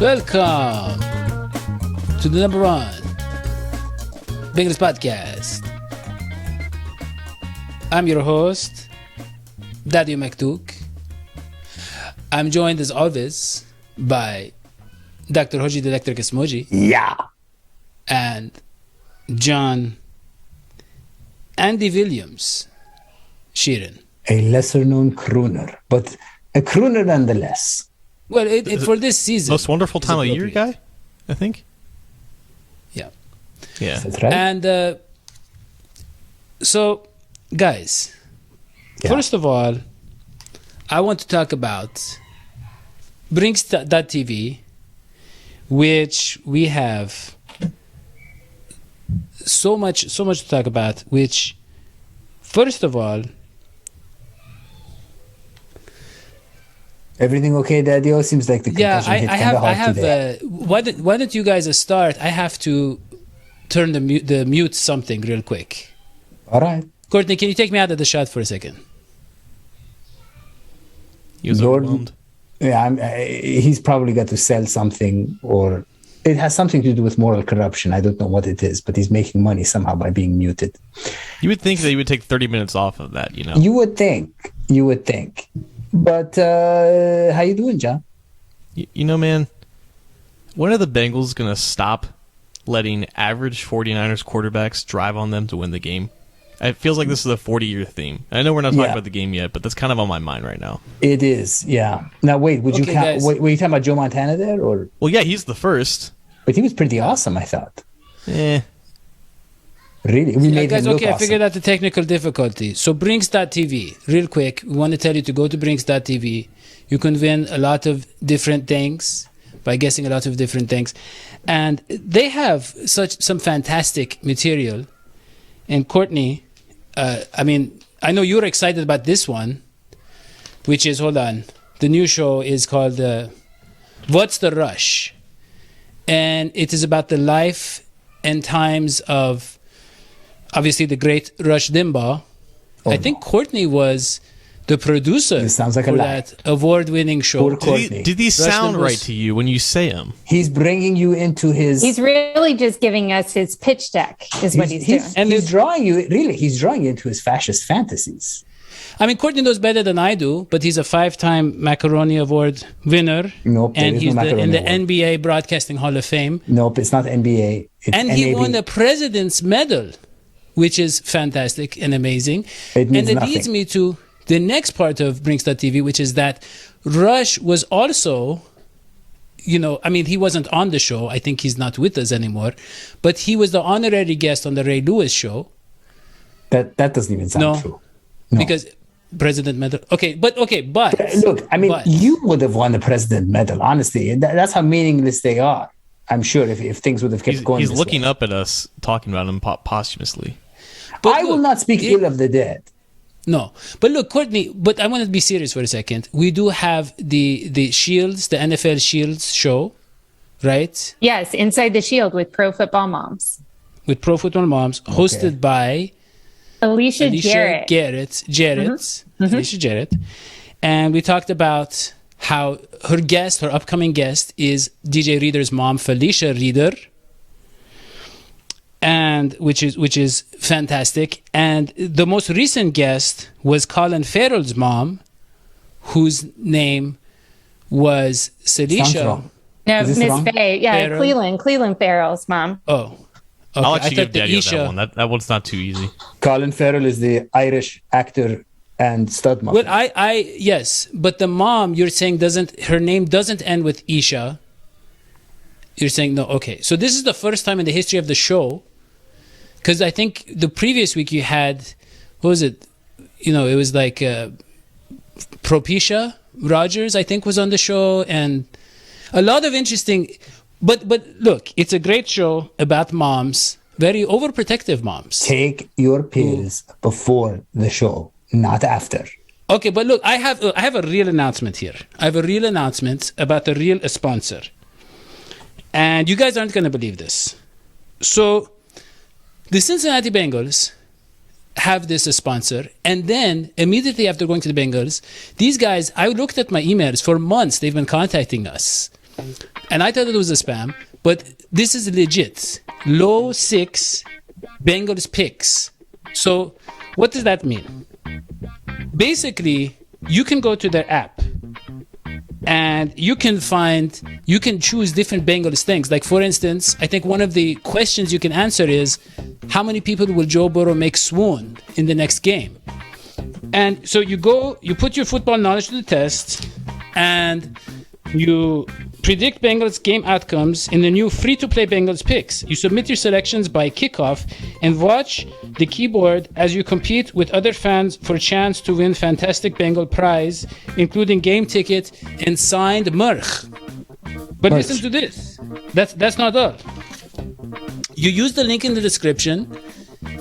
Welcome to the number one Bengals Podcast. I'm your host, Daddy McDuke. I'm joined as always by Dr. Hoji the Electric Smoji. Yeah. And John Andy Williams Sheeran. A lesser known crooner, but a crooner nonetheless. Well, for this season. Most wonderful time of year guy, I think. Yeah. That's right. And so, guys, first of all, I want to talk about Brinks.tv, which we have so much to talk about, which, first of all, everything okay, Daddy? Seems like the concussion hit kind of hard today. Why don't you guys start? I have to turn the mute something real quick. All right. Courtney, can you take me out of the shot for a second? He was overwhelmed. Yeah, he's probably got to sell something, or it has something to do with moral corruption. I don't know what it is, but he's making money somehow by being muted. You would think that he would take 30 minutes off of that, you know? You would think. But how you doing, John? You know, man, when are the Bengals going to stop letting average 49ers quarterbacks drive on them to win the game? It feels like this is a 40-year theme. I know we're not talking about the game yet, but that's kind of on my mind right now. It is, yeah. Now, wait, would you count? Were you talking about Joe Montana there? Or? Well, yeah, he's the first. But he was pretty awesome, I thought. Really? We made him look awesome. I figured out the technical difficulty. So Brinks.tv, real quick, we want to tell you to go to Brinks.tv. You can win a lot of different things by guessing a lot of different things. And they have some fantastic material. And Courtney, I know you're excited about this one, which is, the new show is called What's the Rush? And it is about the life and times of, obviously, the great Rush Limbaugh. I think Courtney was the producer for that award-winning show. Did he sound right to you when you say him? He's bringing you into his... He's really just giving us his pitch deck, is what he's doing. And he's drawing you into his fascist fantasies. I mean, Courtney knows better than I do, but he's a 5-time Macaroni Award winner. Nope, and he's in the NBA Broadcasting Hall of Fame. Nope, it's not NBA. It's and NAB. He won the President's Medal, which is fantastic and amazing. It means and it leads me to the next part of Brinks.tv, which is that Rush was also, he wasn't on the show. I think he's not with us anymore. But he was the honorary guest on the Ray Lewis show. That doesn't even sound true. No. Because President Medal. But look, you would have won the President Medal, honestly. That's how meaningless they are. I'm sure if things would have kept going. He's looking up at us, talking about him posthumously. But I will not speak ill of the dead. No. But look, Courtney, but I want to be serious for a second. We do have the Shields, the NFL Shields show, right? Yes, Inside the Shield with Pro Football Moms. Hosted by Alicia Jarrett. Alicia Jarrett. And we talked about how her upcoming guest is DJ Reader's mom, Felicia Reader. And which is fantastic. And the most recent guest was Colin Farrell's mom, whose name was Celicia. No, Miss Faye. Yeah, Farrell. Cleveland Farrell's mom. Oh, okay. I'll actually give Daddy that one. That one's not too easy. Colin Farrell is the Irish actor and stud mom. Well, yes, but the mom you're saying her name doesn't end with Isha. You're saying no. Okay, so this is the first time in the history of the show. Because I think the previous week you had, what was it? It was like Propecia Rogers, I think, was on the show. And a lot of interesting... But look, it's a great show about moms, very overprotective moms. Take your pills before the show, not after. Okay, but look, I have a real announcement here. I have a real announcement about a real sponsor. And you guys aren't going to believe this. So... the Cincinnati Bengals have this sponsor, and then immediately after going to the Bengals, these guys, I looked at my emails for months, they've been contacting us. and I thought it was a spam, but this is legit. Low 6 Bengals picks. So what does that mean? Basically, you can go to their app and you can choose different Bengals things. Like, for instance, I think one of the questions you can answer is, how many people will Joe Burrow make swoon in the next game? And so you put your football knowledge to the test, and you predict Bengals game outcomes in the new free-to-play Bengals picks. You submit your selections by kickoff and watch the keyboard as you compete with other fans for a chance to win fantastic Bengal prize, including game ticket and signed merch. But listen to this. That's not all. You use the link in the description,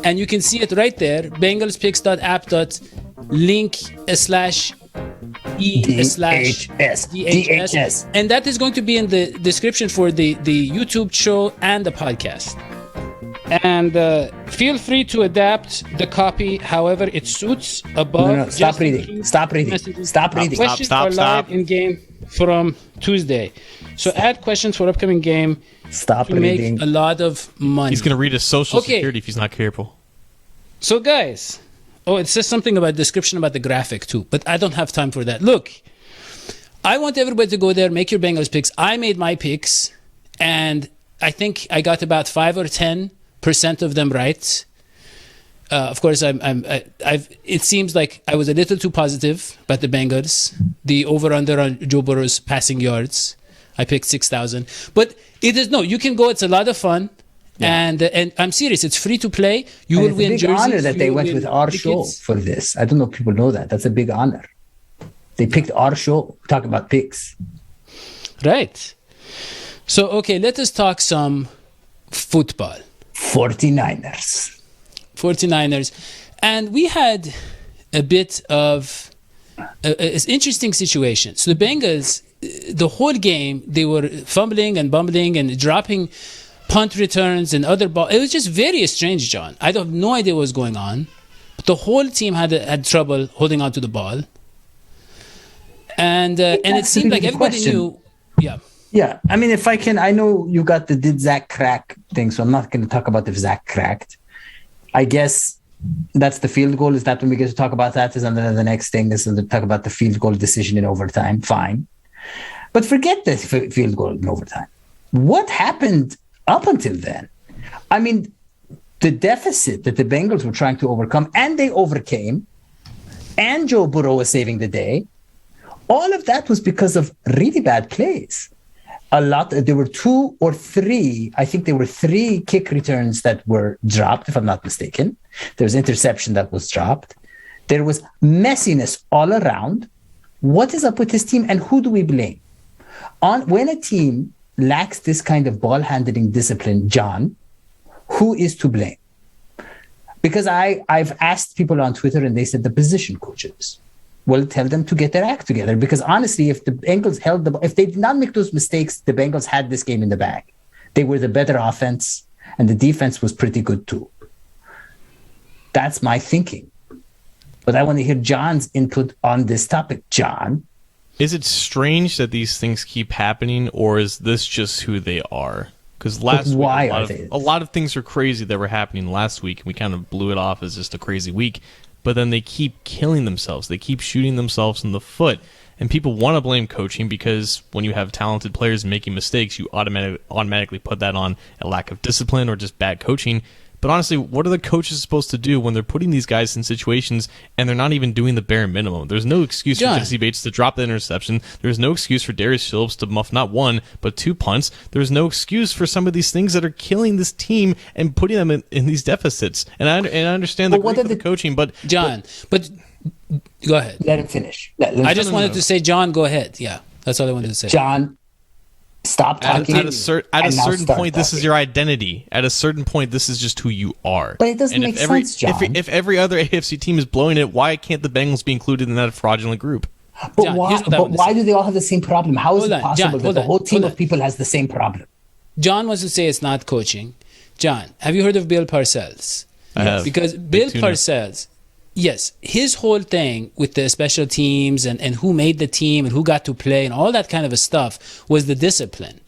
and you can see it right there, bengalspicks.app.link/e/DHS. And that is going to be in the description for the YouTube show and the podcast. And feel free to adapt the copy however it suits above. No, stop reading. Stop reading. Questions are live in game from Tuesday. So add questions for upcoming game. Stop to reading. Make a lot of money. He's going to read his social security if he's not careful. So guys, it says something about description about the graphic too, but I don't have time for that. Look, I want everybody to go there, make your Bengals picks. I made my picks, and I think I got about 5 or 10% of them right. Of course, it seems like I was a little too positive about the Bengals. The over-under on Joe Burrow's passing yards, I picked 6,000. But you can go. It's a lot of fun. Yeah. And I'm serious. It's free to play. You will win jerseys. It's a big honor that they went with our show for this. I don't know if people know that. That's a big honor. They picked our show. Talk about picks. Right. So, okay, let us talk some football. 49ers. And we had a bit of an interesting situation. So the Bengals, the whole game, they were fumbling and bumbling and dropping punt returns and other ball. It was just very strange, John. I have no idea what was going on. But the whole team had trouble holding on to the ball. And it seemed like everybody knew. Yeah. Yeah. I mean, if I can, I know you got the did Zach crack thing, so I'm not going to talk about if Zach cracked. I guess that's the field goal. Is that when we get to talk about that? Is then the next thing is to talk about the field goal decision in overtime. Fine. But forget the field goal in overtime. What happened up until then? I mean, the deficit that the Bengals were trying to overcome, and they overcame, and Joe Burrow was saving the day, all of that was because of really bad plays. There were 2 or 3, I think there were 3 kick returns that were dropped, if I'm not mistaken. There was interception that was dropped. There was messiness all around. What is up with this team, and who do we blame? When a team lacks this kind of ball handling discipline, John, who is to blame? Because I've asked people on Twitter, and they said the position coaches. Well, tell them to get their act together, because honestly, if the Bengals if they did not make those mistakes, the Bengals had this game in the bag. They were the better offense, and the defense was pretty good too. That's my thinking. But I want to hear John's input on this topic. John? Is it strange that these things keep happening, or is this just who they are? Because last week, a lot of things are crazy that were happening last week, and we kind of blew it off as just a crazy week. But then they keep killing themselves. They keep shooting themselves in the foot. And people want to blame coaching because when you have talented players making mistakes, you automatically put that on a lack of discipline or just bad coaching. But honestly, what are the coaches supposed to do when they're putting these guys in situations and they're not even doing the bare minimum? There's no excuse for Jesse Bates to drop the interception. There's no excuse for Darius Phillips to muff not 1, but 2 punts. There's no excuse for some of these things that are killing this team and putting them in these deficits. And I understand the coaching, but... John, but go ahead. Let him finish. I just wanted to say, John, go ahead. Yeah, that's all I wanted to say. John, stop talking. At a certain point, this is your identity. At a certain point, this is just who you are. But it doesn't make sense, John. If every other AFC team is blowing it, why can't the Bengals be included in that fraudulent group? But John, why do they all have the same problem? How is it possible that the whole team of people has the same problem? John wants to say it's not coaching. John, have you heard of Bill Parcells? I have. Because Bill Parcells yes, his whole thing with the special teams and who made the team and who got to play and all that kind of a stuff was the discipline.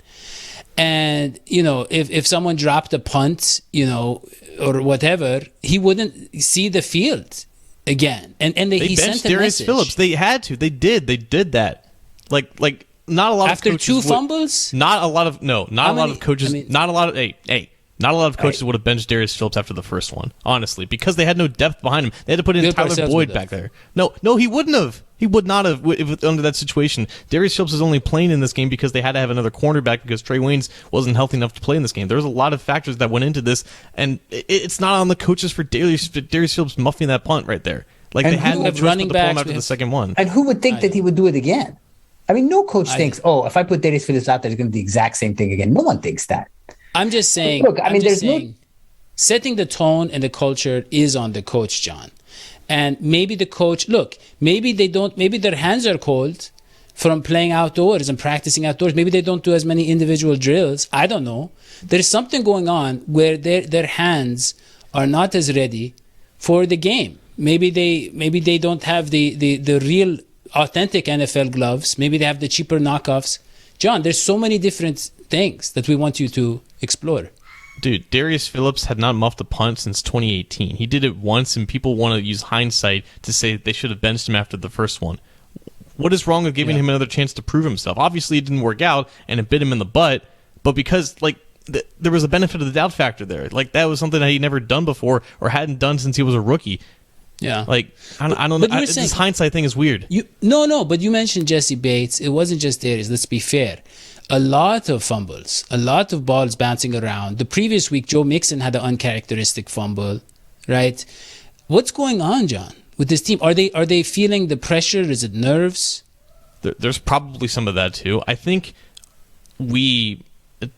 And, you know, if someone dropped a punt, you know, or whatever, he wouldn't see the field again. And he benched sent a Darius message. Phillips. They had to. They did that. Like not a lot After of coaches two would- fumbles? Not a lot of no. Not How a lot many- of coaches. I mean- Not a lot of Not a lot of coaches would have benched Darius Phillips after the first one, honestly, because they had no depth behind him. They had to put in Bill Tyler Parcells Boyd would back there. No, he wouldn't have. He would not have under that situation. Darius Phillips is only playing in this game because they had to have another cornerback because Trey Waynes wasn't healthy enough to play in this game. There was a lot of factors that went into this, and it's not on the coaches for Darius Phillips muffing that punt right there. Like, And they had who no have choice running but to pull him backs after the with- second one. And who would think that he would do it again? I mean, no coach thinks, do. if I put Darius Phillips out there, he's going to do the exact same thing again. No one thinks that. I'm just saying. Look, I mean, I'm just there's no- saying, setting the tone and the culture is on the coach, John. And maybe the coach, look, maybe their hands are cold from playing outdoors and practicing outdoors. Maybe they don't do as many individual drills. I don't know. There's something going on where their hands are not as ready for the game. Maybe they don't have the real authentic NFL gloves. Maybe they have the cheaper knockoffs. John, there's so many different things that we want you to explore. Dude, Darius Phillips had not muffed a punt since 2018. He did it once, and people want to use hindsight to say they should have benched him after the first one. What is wrong with giving him another chance to prove himself? Obviously, it didn't work out, and it bit him in the butt, but because, like, there was a benefit of the doubt factor there. Like, that was something that he'd never done before or hadn't done since he was a rookie. Yeah. Like, I don't know. But you were This saying- hindsight thing is weird. But you mentioned Jesse Bates. It wasn't just Darius. Let's be fair. A lot of fumbles, a lot of balls bouncing around. The previous week, Joe Mixon had an uncharacteristic fumble, right? What's going on, John, with this team? Are they feeling the pressure? Is it nerves? There's probably some of that too. I think we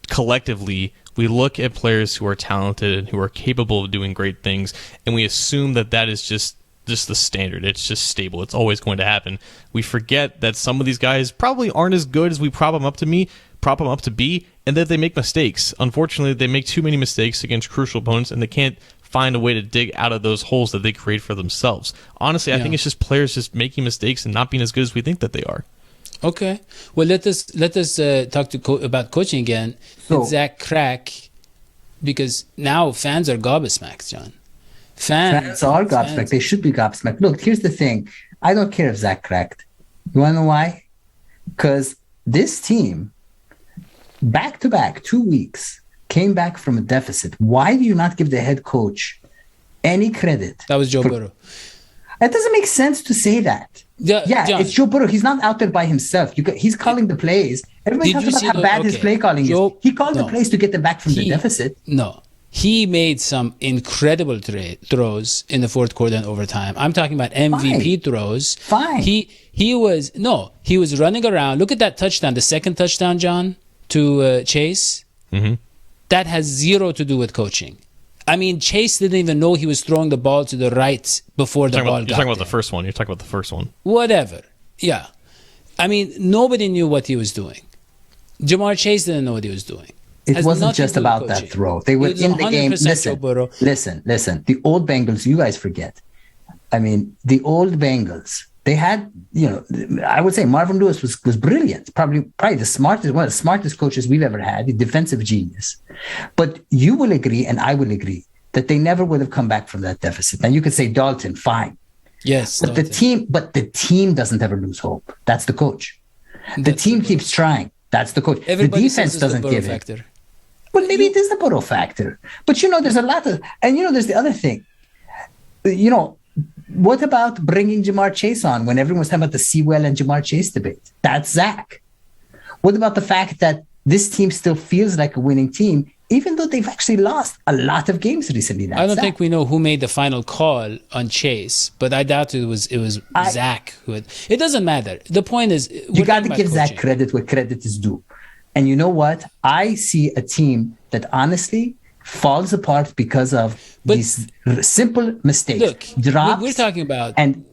collectively look at players who are talented and who are capable of doing great things, and we assume that is just the standard. It's just stable. It's always going to happen. We forget that some of these guys probably aren't as good as we prop them up to be, and that they make mistakes. Unfortunately, they make too many mistakes against crucial opponents, and they can't find a way to dig out of those holes that they create for themselves. Honestly, I think it's just players just making mistakes and not being as good as we think that they are. Okay. Well, let us talk about coaching again. So- Did Zach crack? Because now fans are gobsmacked, John. Fans are gobsmacked. They should be gobsmacked. Look, here's the thing. I don't care if Zach cracked. You want to know why? Because this team, back-to-back 2 weeks, came back from a deficit. Why do you not give the head coach any credit? That was Joe Burrow. It doesn't make sense to say that. Yeah, John. It's Joe Burrow. He's not out there by himself. He's calling the plays. Everybody Did talks you about see how the- bad his okay. play calling Joe- is. He called the no. plays to get them back from the deficit. No. He made some incredible throws in the fourth quarter and overtime. I'm talking about MVP throws. Fine. He was running around. Look at that touchdown, the second touchdown, John, to Chase. Mm-hmm. That has zero to do with coaching. I mean, Chase didn't even know he was throwing the ball to the right before the ball got You're talking about there. the first one. You're talking about the first one. Whatever. Yeah. I mean, nobody knew what he was doing. Jamar Chase didn't know what he was doing. It Has wasn't nothing just to do with about that coaching. throw. They were It was in the game. 100% Joe Burrow. Listen. The old Bengals, you guys forget. I mean, the old Bengals, they had, I would say Marvin Lewis was brilliant. Probably one of the smartest coaches we've ever had, a defensive genius. But you will agree, and I will agree, that they never would have come back from that deficit. And you could say Dalton, fine. Yes. But the team doesn't ever lose hope. That's the coach. The team keeps trying. That's the coach. Everybody the says defense it's the doesn't Burrow give factor. it. Well, maybe it is the Burrow factor. But, there's a lot of... And, there's the other thing. What about bringing Jamar Chase on when everyone was talking about the Sewell and Jamar Chase debate? That's Zach. What about the fact that this team still feels like a winning team, even though they've actually lost a lot of games recently? That's I don't Zach. think we know who made the final call on Chase, but I doubt it was Zach who had. It doesn't matter. The point is, You got to give Zach credit where credit is due. And you know what? I see a team that honestly falls apart because of these simple mistakes. Look, drops. we're talking about, and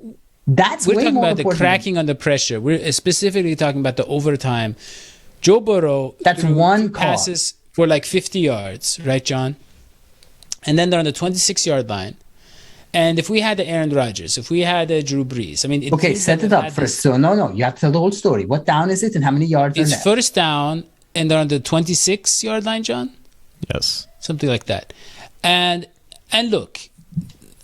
that's we're way talking more about the important. cracking under pressure. We're specifically talking about the overtime. Joe Burrow. That's threw one two passes for like 50 yards, right, John? And then they're on the 26-yard line, And if we had a Aaron Rodgers, if we had a Drew Brees, I mean, Okay, set it up first. So no, you have to tell the whole story. What down is it, and how many yards are It's left? first down, and they're on the 26-yard line, John. Yes. Something like that. And look,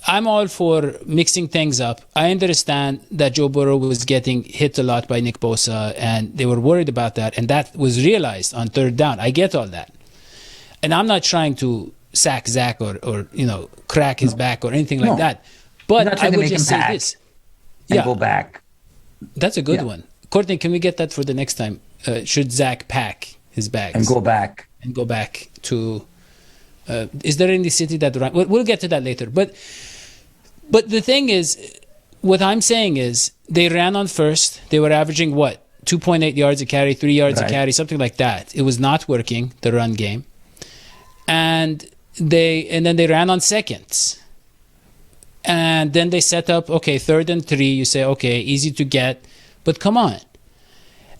I'm all for mixing things up. I understand that Joe Burrow was getting hit a lot by Nick Bosa, and they were worried about that, and that was realized on third down. I get all that. And I'm not trying to sack Zach or crack his back or anything like that. But I would just say this. And go back. That's a good one. Courtney, can we get that for the next time? Should Zach pack his bags? And go back. And go back to... is there any city that... We'll get to that later. But the thing is, what I'm saying is, they ran on first. They were averaging, 2.8 yards a carry, 3 yards a carry, something like that. It was not working, the run game. And then they ran on seconds. And then they set up, okay, 3rd and 3. You say, okay, easy to get, but come on.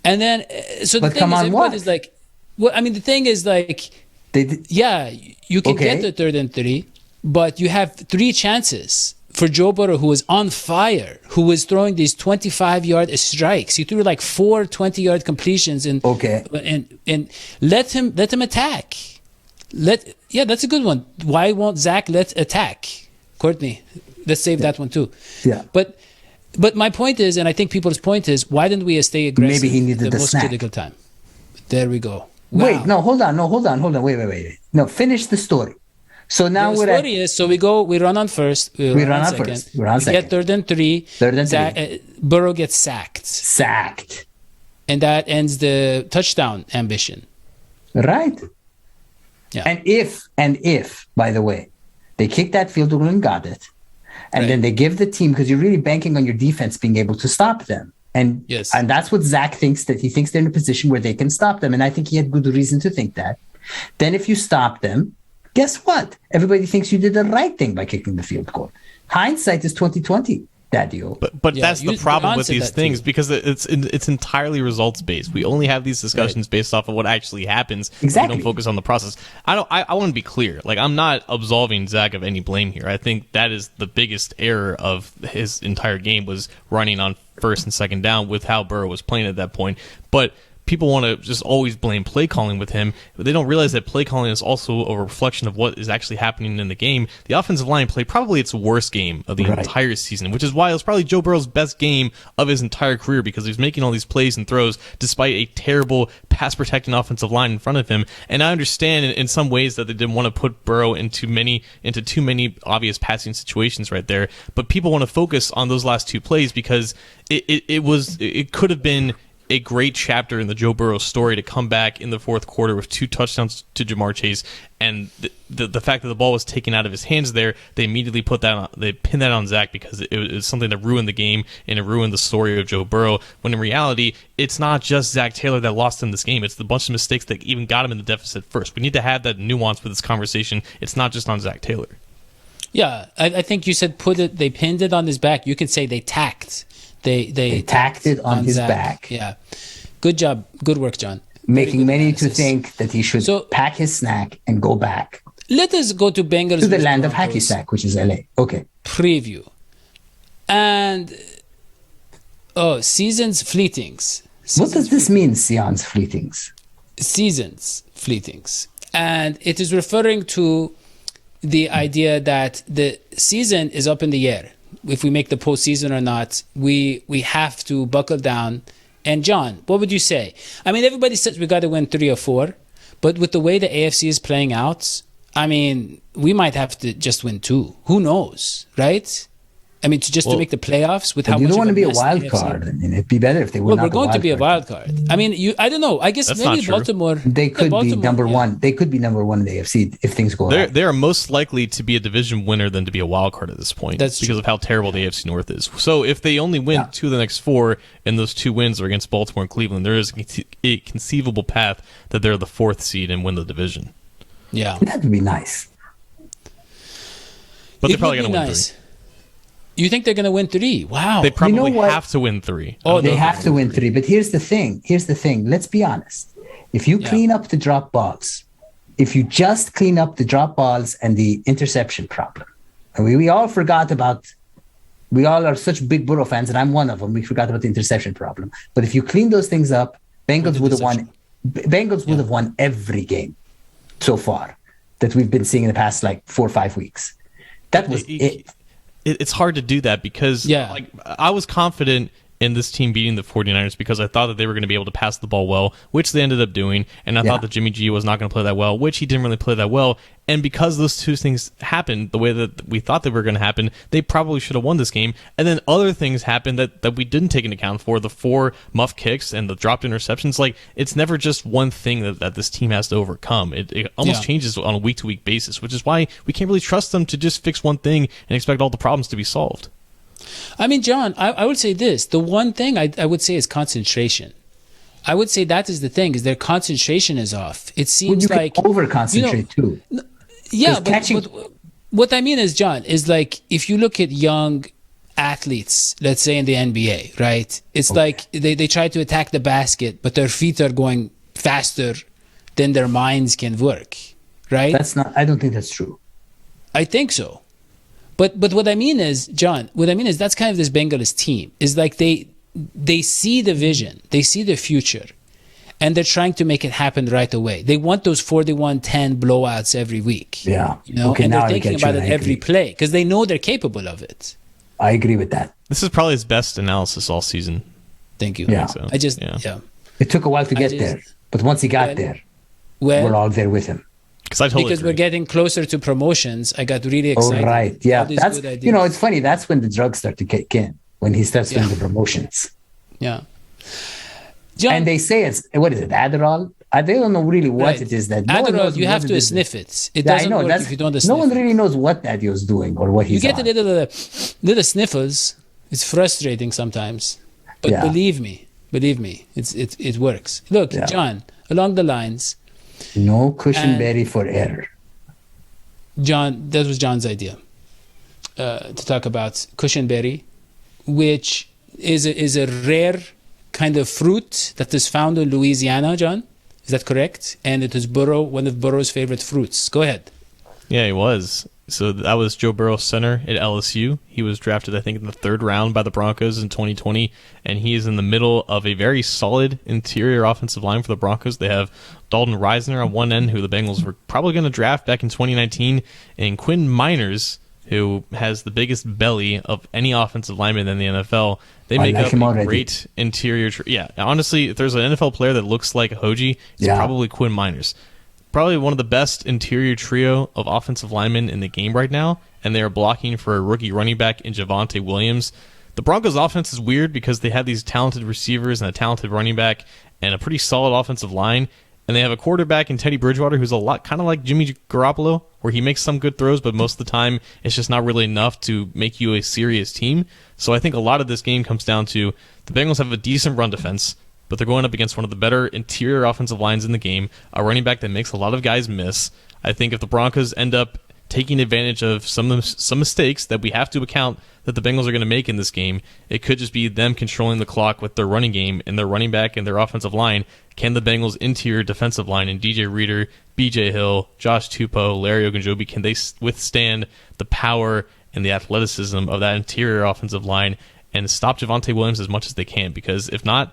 And then, so the thing is, everybody's like, well, I mean, the thing is like, you can get the 3rd and 3, but you have 3 chances for Joe Burrow, who was on fire, who was throwing these 25-yard strikes. He threw like 4 20-yard completions, and let him attack. That's a good one. Why won't Zach let attack? Courtney, let's save that one too. Yeah. But my point is, and I think people's point is, why didn't we stay aggressive? Maybe he needed the most snack. critical time. There we go. Wow. Wait, no, hold on. Wait. No, finish the story. So now the story is, so we run on first. We run on second. We're on second. Get 3rd and 3. 3rd and 3. Burrow gets sacked. And that ends the touchdown ambition. Right. Yeah. And if, by the way, they kick that field goal and got it, and then they give the team, because you're really banking on your defense being able to stop them. And that's what Zach thinks, that he thinks they're in a position where they can stop them. And I think he had good reason to think that. Then if you stop them, guess what? Everybody thinks you did the right thing by kicking the field goal. Hindsight is 20/20. Daddy-o. But that's the problem with these things, because it's entirely results based. We only have these discussions based off of what actually happens. Exactly. We don't focus on the process. I want to be clear. Like, I'm not absolving Zach of any blame here. I think that is the biggest error of his entire game, was running on 1st and 2nd down with how Burrow was playing at that point. But people want to just always blame play calling with him, but they don't realize that play calling is also a reflection of what is actually happening in the game. The offensive line played probably its worst game of the entire season, which is why it was probably Joe Burrow's best game of his entire career, because he was making all these plays and throws despite a terrible pass protecting offensive line in front of him. And I understand in some ways that they didn't want to put Burrow into too many obvious passing situations right there, but people want to focus on those last 2 plays because it could have been a great chapter in the Joe Burrow story to come back in the 4th quarter with 2 touchdowns to Jamar Chase, and the fact that the ball was taken out of his hands there, they immediately they pinned that on Zach, because it was something that ruined the game and it ruined the story of Joe Burrow, when in reality, it's not just Zach Taylor that lost him this game. It's the bunch of mistakes that even got him in the deficit first. We need to have that nuance with this conversation. It's not just on Zach Taylor. Yeah, I think you said they pinned it on his back. You could say they tacked. They tacked it on his Zach. back. Yeah. Good job. Good work, John. Making many to think that he should pack his snack and go back. Let us go to Bengals. To the land of hacky sack, which is LA. Okay. Preview. And, seasons fleetings. What does this mean, Sean's fleetings? Seasons fleetings. And it is referring to the idea that the season is up in the air. If we make the postseason or not, we have to buckle down. And John, what would you say? I mean, everybody says we got to win 3 or 4, but with the way the AFC is playing out, I mean, we might have to just win 2. Who knows, right? I mean, to make the playoffs with how much. You don't want to be a wild card. I mean, it'd be better if they were. Well, we're going to be a wild card. I mean, I don't know. I guess maybe Baltimore. They could be number 1. They could be number 1 in the AFC if things go right. They are most likely to be a division winner than to be a wild card at this point. That's because of how terrible the AFC North is. So if they only win 2 of the next 4, and those 2 wins are against Baltimore and Cleveland, there is a conceivable path that they're the 4th seed and win the division. Yeah, that would be nice. But they're probably going to win 3. You think they're going to win 3? Wow. They probably have to win 3. Oh, they have to win 3. But here's the thing. Let's be honest. If you clean up the drop balls, if you just clean up the drop balls and the interception problem, And we all forgot about. We all are such big Burrow fans, and I'm one of them. We forgot about the interception problem. But if you clean those things up, Bengals would have won. Bengals would have won every game so far that we've been seeing in the past 4 or 5 weeks. That was it. It's hard to do that because I was confident in this team beating the 49ers because I thought that they were going to be able to pass the ball well, which they ended up doing, and I thought that Jimmy G was not going to play that well, which he didn't really play that well, and because those two things happened the way that we thought they were going to happen, they probably should have won this game, and then other things happened that we didn't take into account for, the 4 muff kicks and the dropped interceptions. It's never just one thing that this team has to overcome. It almost changes on a week-to-week basis, which is why we can't really trust them to just fix one thing and expect all the problems to be solved. I mean, John, I would say this. The one thing I would say is concentration. I would say that is the thing, is their concentration is off. It seems like over-concentrate too. Yeah, but what I mean is, John, is if you look at young athletes, let's say in the NBA, right? It's like they try to attack the basket, but their feet are going faster than their minds can work, right? I don't think that's true. I think so. But what I mean is, John, that's kind of this Bengals team. Is they see the vision, they see the future, and they're trying to make it happen right away. They want those 41-10 blowouts every week. Yeah. And they're thinking about it every play because they know they're capable of it. I agree with that. This is probably his best analysis all season. Thank you. Yeah. It took a while to get there, but once he got there, we're all there with him. Because we're getting closer to promotions, I got really excited. Oh, right. Yeah. That's, it's funny. That's when the drugs start to kick in, when he starts doing the promotions. Yeah. John, and they say what is it, Adderall? They don't know really what it is. Adderall, you have to sniff it. It doesn't work if you don't sniff it. No one really knows what Adio's doing or what he's doing. You get a little sniffles. It's frustrating sometimes. But believe me, it works. Look, John, along the lines, no cushionberry for error. John, that was John's idea to talk about cushionberry, which is a rare kind of fruit that is found in Louisiana, John. Is that correct? And it is one of Burrow's favorite fruits. Go ahead. Yeah, he was. So that was Joe Burrow's center at LSU. He was drafted, I think, in the 3rd round by the Broncos in 2020, and he is in the middle of a very solid interior offensive line for the Broncos. They have Dalton Reisner on one end, who the Bengals were probably going to draft back in 2019, and Quinn Miners, who has the biggest belly of any offensive lineman in the NFL. They make up a great interior. Honestly, if there's an NFL player that looks like Hoji, it's probably Quinn Miners. Probably one of the best interior trio of offensive linemen in the game right now, and they are blocking for a rookie running back in Javonte Williams. The Broncos' offense is weird because they have these talented receivers and a talented running back and a pretty solid offensive line, and they have a quarterback in Teddy Bridgewater who's a lot kind of like Jimmy Garoppolo, where he makes some good throws, but most of the time it's just not really enough to make you a serious team. So I think a lot of this game comes down to the Bengals have a decent run defense, but they're going up against one of the better interior offensive lines in the game, a running back that makes a lot of guys miss. I think if the Broncos end up taking advantage of some mistakes that we have to account that the Bengals are going to make in this game, it could just be them controlling the clock with their running game and their running back and their offensive line. Can the Bengals' interior defensive line and DJ Reader, BJ Hill, Josh Tupou, Larry Ogunjobi, can they withstand the power and the athleticism of that interior offensive line and stop Javonte Williams as much as they can? Because if not,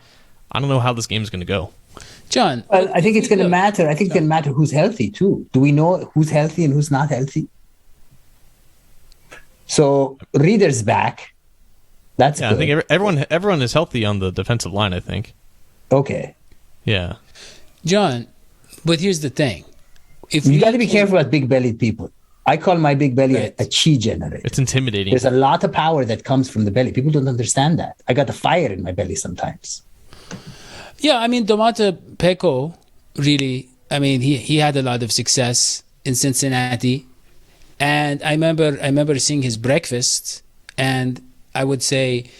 I don't know how this game is going to go. John, well, I think it's going to matter. I think it's going to matter who's healthy too. Do we know who's healthy and who's not healthy? So Reader's back. That's good. I think everyone is healthy on the defensive line, I think. Okay. Yeah. John, but here's the thing. You got to be careful about big-bellied people. I call my big belly a chi generator. It's intimidating. There's a lot of power that comes from the belly. People don't understand that. I got the fire in my belly sometimes. Yeah, I mean, Domata Peko, really, I mean, he had a lot of success in Cincinnati. And I remember seeing his breakfast, and I would say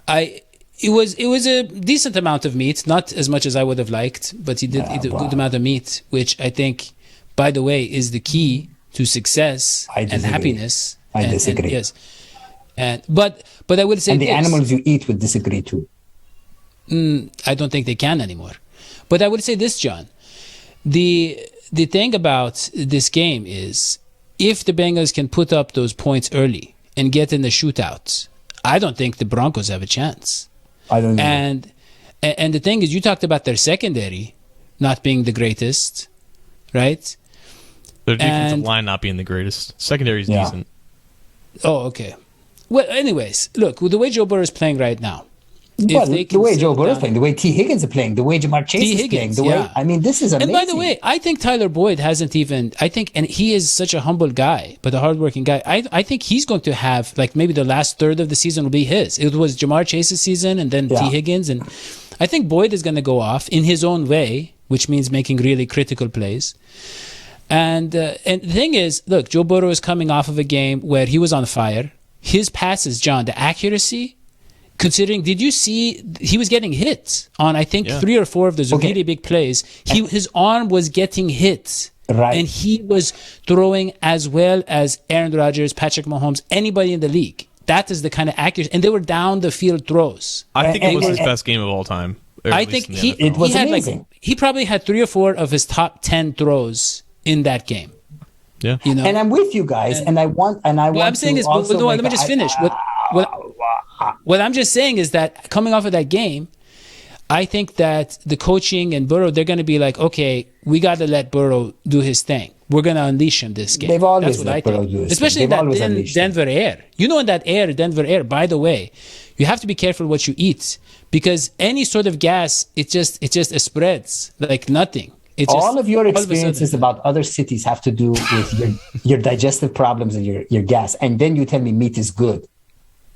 it was a decent amount of meat, not as much as I would have liked, but he did eat a good amount of meat, which I think, by the way, is the key to success and happiness. I disagree. Yes. But I would say and the animals you eat would disagree too. I don't think they can anymore. But I would say this, John. The thing about this game is, if the Bengals can put up those points early and get in the shootouts, I don't think the Broncos have a chance. I don't know. And the thing is, you talked about their secondary not being the greatest, right? Their defensive line not being the greatest. Secondary is decent. Oh, okay. Well, anyways, look, the way Joe Burrow is playing right now. Well, the way Joe Burrow is playing, the way T. Higgins is playing, the way Jamar Chase is playing, the way, I mean, this is amazing. And by the way, I think Tyler Boyd hasn't even, and he is such a humble guy, but a hardworking guy. I think he's going to have, like, maybe the last third of the season will be his. It was Jamar Chase's season and then T. Higgins. And I think Boyd is going to go off in his own way, which means making really critical plays. And the thing is, look, Joe Burrow is coming off of a game where he was on fire. His passes, John, the accuracy, considering, did you see he was getting hit on, I think, 3 or 4 of those really big plays. His arm was getting hit. Right. And he was throwing as well as Aaron Rodgers, Patrick Mahomes, anybody in the league. That is the kind of accuracy. And they were down the field throws. I think it was his best game of all time. I think it was amazing. He probably had 3 or 4 of his top 10 throws in that game. Yeah. You know? And I'm with you guys. And I want what I'm saying is, let me just finish. What I'm just saying is that coming off of that game, I think that the coaching and Burrow, they're going to be like, okay, we got to let Burrow do his thing. We're going to unleash him this game. They've always let Burrow do his Especially thing. in that Denver air. You know, in that Denver air, by the way, you have to be careful what you eat because any sort of gas, it just spreads like nothing. All of your experiences about other cities have to do with your digestive problems and your gas. And then you tell me meat is good.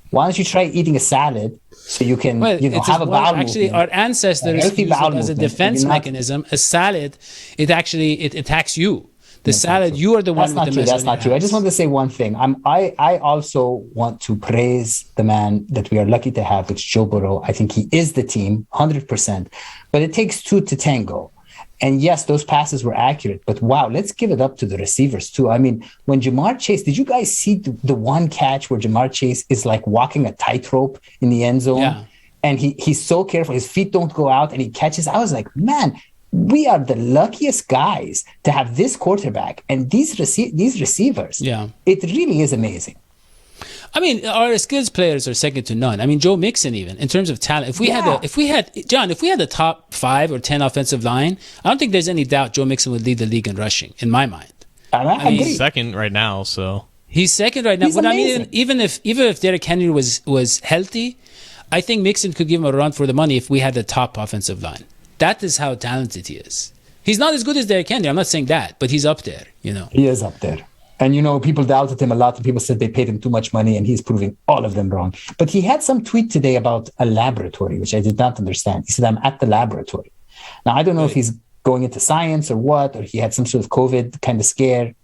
Why don't you try eating a salad so you can have a bowel Actually, movement? Our ancestors used it as a defense mechanism. A salad, it attacks you. The salad, you are the one with the mess. That's not true. I just want to say one thing. I also want to praise the man that we are lucky to have, which is Joe Burrow. I think he is the team, 100%. But it takes 2 to tango. And yes, those passes were accurate, but wow, let's give it up to the receivers too. I mean, when Jamar Chase, did you guys see the one catch where Jamar Chase is like walking a tightrope in the end zone? Yeah. And he's so careful, his feet don't go out and he catches. I was like, man, we are the luckiest guys to have this quarterback and these receivers. Yeah. It really is amazing. I mean, our skills players are second to none. I mean, Joe Mixon, even in terms of talent. If we had the top 5 or 10 offensive line, I don't think there's any doubt Joe Mixon would lead the league in rushing. In my mind, he's second right now. So he's second right now. But I mean, even if Derrick Henry was healthy, I think Mixon could give him a run for the money if we had the top offensive line. That is how talented he is. He's not as good as Derrick Henry. I'm not saying that, but he's up there. You know, he is up there. And, people doubted him a lot. And people said they paid him too much money, and he's proving all of them wrong. But he had some tweet today about a laboratory, which I did not understand. He said, I'm at the laboratory. Now, I don't know if he's going into science or what, or he had some sort of COVID kind of scare.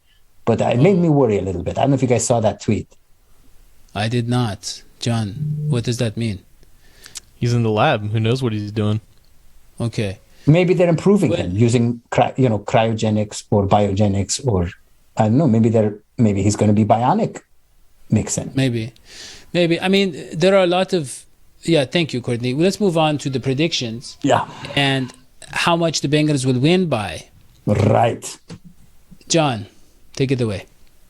But it made me worry a little bit. I don't know if you guys saw that tweet. I did not. John, what does that mean? He's in the lab. Who knows what he's doing? Okay. Maybe they're improving him using cryogenics or biogenics or... I don't know. Maybe he's going to be bionic, Mixon. Maybe. I mean, there are a lot of. Yeah, thank you, Courtney. Let's move on to the predictions. Yeah. And how much the Bengals will win by. Right. John, take it away.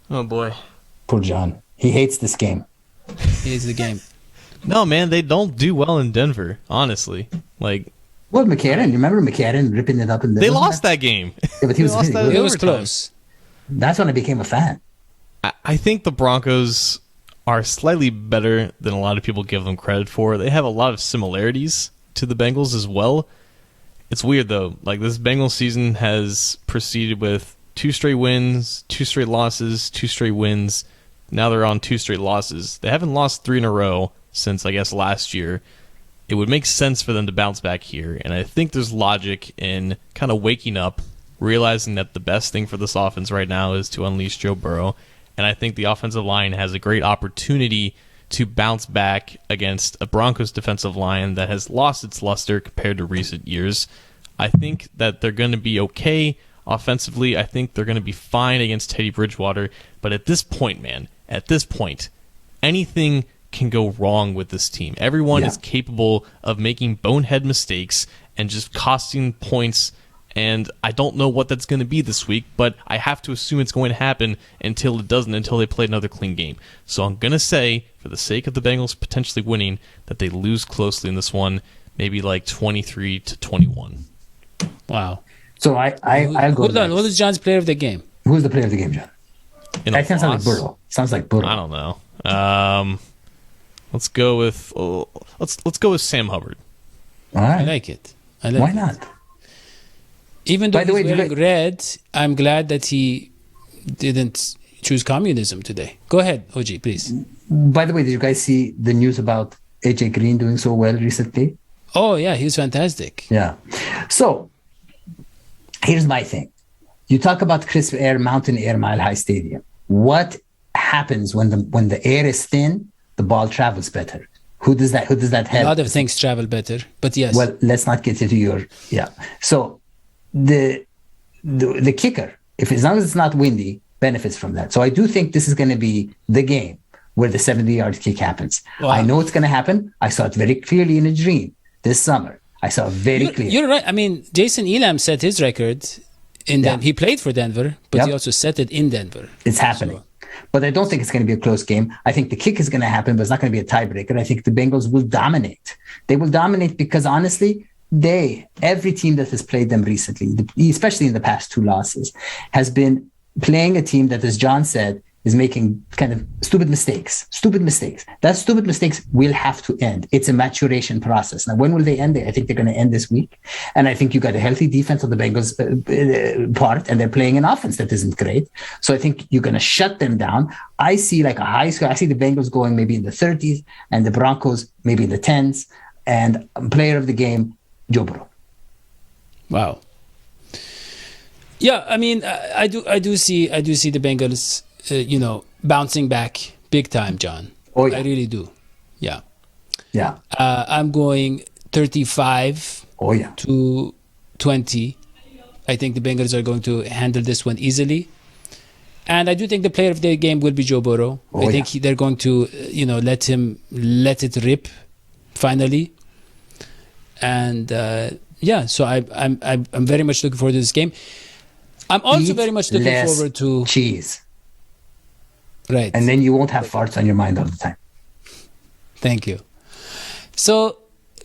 Oh boy. Poor John. He hates this game. He hates the game. No, man, they don't do well in Denver. Honestly, Well, McCarron. You remember McCarron ripping it up in the. They lost that game. Yeah, but he was really good. It was close. That's when I became a fan. I think the Broncos are slightly better than a lot of people give them credit for. They have a lot of similarities to the Bengals as well. It's weird, though. This Bengals season has proceeded with 2 straight wins, 2 straight losses, 2 straight wins. Now they're on 2 straight losses. They haven't lost 3 in a row since, I guess, last year. It would make sense for them to bounce back here, and I think there's logic in kind of waking up, realizing that the best thing for this offense right now is to unleash Joe Burrow. And I think the offensive line has a great opportunity to bounce back against a Broncos defensive line that has lost its luster compared to recent years. I think that they're going to be okay offensively. I think they're going to be fine against Teddy Bridgewater. But at this point, anything can go wrong with this team. Everyone is capable of making bonehead mistakes and just costing points And I don't know what that's going to be this week, but I have to assume it's going to happen until it doesn't, until they play another clean game. So I'm going to say, for the sake of the Bengals potentially winning, that they lose closely in this one, maybe like 23-21. Wow. So I'll go. Hold on. What is John's player of the game? Who's the player of the game, John? That sounds like Burrow. Sounds like Burrow. I don't know. Let's go with Sam Hubbard. All right. I like it. Why not? Even though By the way, he's wearing red, I'm glad that he didn't choose communism today. Go ahead, OG, please. By the way, did you guys see the news about AJ Green doing so well recently? Oh, yeah, he was fantastic. Yeah. So here's my thing. You talk about crisp air, mountain air, mile high stadium. What happens when the air is thin? The ball travels better. Who does that help? A lot of things travel better, but yes. Well, let's not get into your So the kicker, as long as it's not windy, benefits from that. So I do think this is going to be the game where the 70-yard kick happens. Wow. I know it's going to happen. I saw it very clearly in a dream this summer. I saw it very clearly. You're right. I mean, Jason Elam set his record in Denver. He played for Denver, but he also set it in Denver. It's happening. So. But I don't think it's going to be a close game. I think the kick is going to happen, but it's not going to be a tiebreaker. I think the Bengals will dominate. They will dominate because, honestly, every team that has played them recently, especially in the past two losses, has been playing a team that, as John said, is making kind of stupid mistakes. That stupid mistakes will have to end. It's a maturation process. Now, when will they end? I think they're going to end this week. And I think you got a healthy defense on the Bengals part, and they're playing an offense that isn't great. So I think you're going to shut them down. I see like a high score. I see the Bengals going maybe in the 30s and the Broncos maybe in the 10s. And player of the game, Joe Burrow. Wow. Yeah, I mean, I do see the Bengals, bouncing back big time, John. Oh yeah, I really do. Yeah. Yeah. I'm going 35. Oh yeah. To 20. I think the Bengals are going to handle this one easily, and I do think the player of the game will be Joe Burrow. I think they're going to, let it rip, finally. And so I'm very much looking forward to this game. I'm also very much looking forward to cheese. Right. And then you won't have farts on your mind all the time. Thank you. So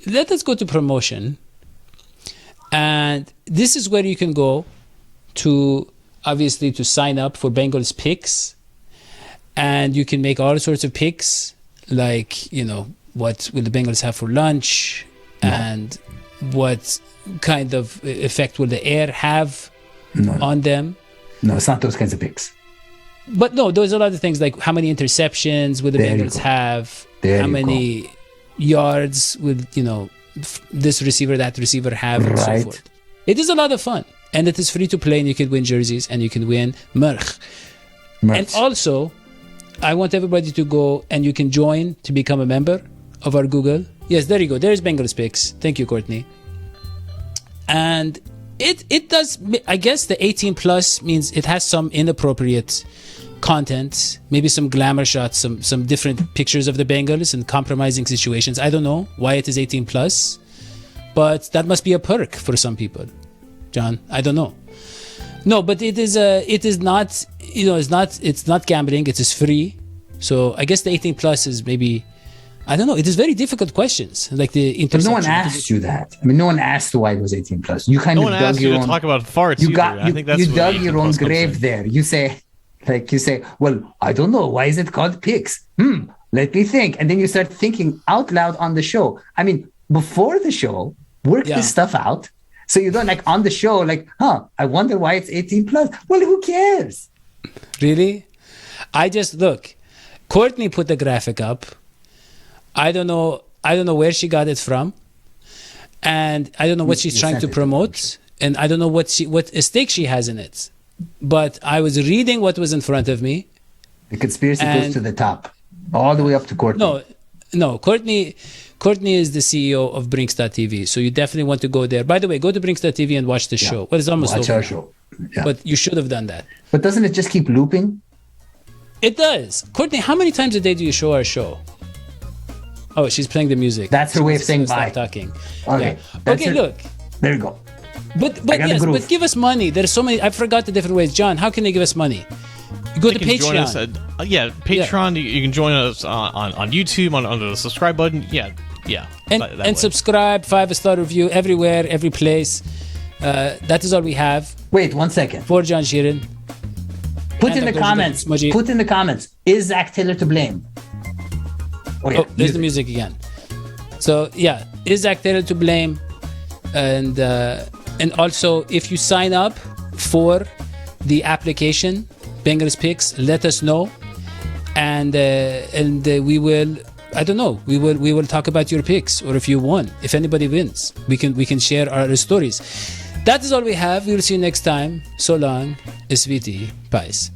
let us go to promotion. And this is where you can go to sign up for Bengals picks. And you can make all sorts of picks, like, what will the Bengals have for lunch? No. And what kind of effect will the air have on them? No, it's not those kinds of picks. But no, there's a lot of things like how many interceptions will the Bengals have? How many yards will, this receiver, that receiver have, and so forth. It is a lot of fun. And it is free to play, and you can win jerseys, and you can win merch. And also, I want everybody to go, and you can join to become a member of our Google. Yes, there you go. There's Bengals picks. Thank you, Courtney. And it does, I guess the 18 plus means it has some inappropriate content, maybe some glamour shots, some different pictures of the Bengals and compromising situations. I don't know why it is 18 plus, but that must be a perk for some people. John, I don't know. No, but it is not, it's not gambling. It is free. So I guess the 18 plus is maybe, I don't know. It is very difficult questions, like the interception. But no one asked you that. I mean, no one asked why it was 18 plus. You kind of dug your own. To talk about farts. You dug your own grave there. You say, well, I don't know. Why is it called picks? Let me think. And then you start thinking out loud on the show. I mean, before the show, work this stuff out. So you don't on the show, I wonder why it's 18 plus. Well, who cares? Really? I just look. Courtney put the graphic up. I don't know where she got it from, and I don't know what she's trying to promote, and I don't know what stake she has in it. But I was reading what was in front of me. The conspiracy goes to the top, all the way up to Courtney. No, Courtney is the CEO of Brinks.tv, so you definitely want to go there. By the way, go to Brinks.tv and watch the show. Well, it's almost over. Watch our show. Yeah. But you should have done that. But doesn't it just keep looping? It does. Courtney, how many times a day do you show our show? Oh, she's playing the music. That's her way of saying bye. Stop talking. Okay. Yeah. Okay, look. There you go. But I got the yes, groove. but give us money. There's so many. I forgot the different ways. John, how can they give us money? You go to You can join us Patreon. at, Patreon. You can join us on YouTube under the subscribe button. Yeah. And that way. subscribe, 5-star review everywhere, every place. That is all we have Wait 1 second. for John Sheeran. Put And in the Dr. comments. Smudgy. Put in the comments. Is Zach Taylor to blame? Oh, there's the music again. So yeah, is Zach Taylor to blame? And also, if you sign up for the application, Bengals Picks, let us know, and we will. I don't know. We will talk about your picks, or if you won, if anybody wins, we can share our stories. That is all we have. We will see you next time. So long, SVT. Peace.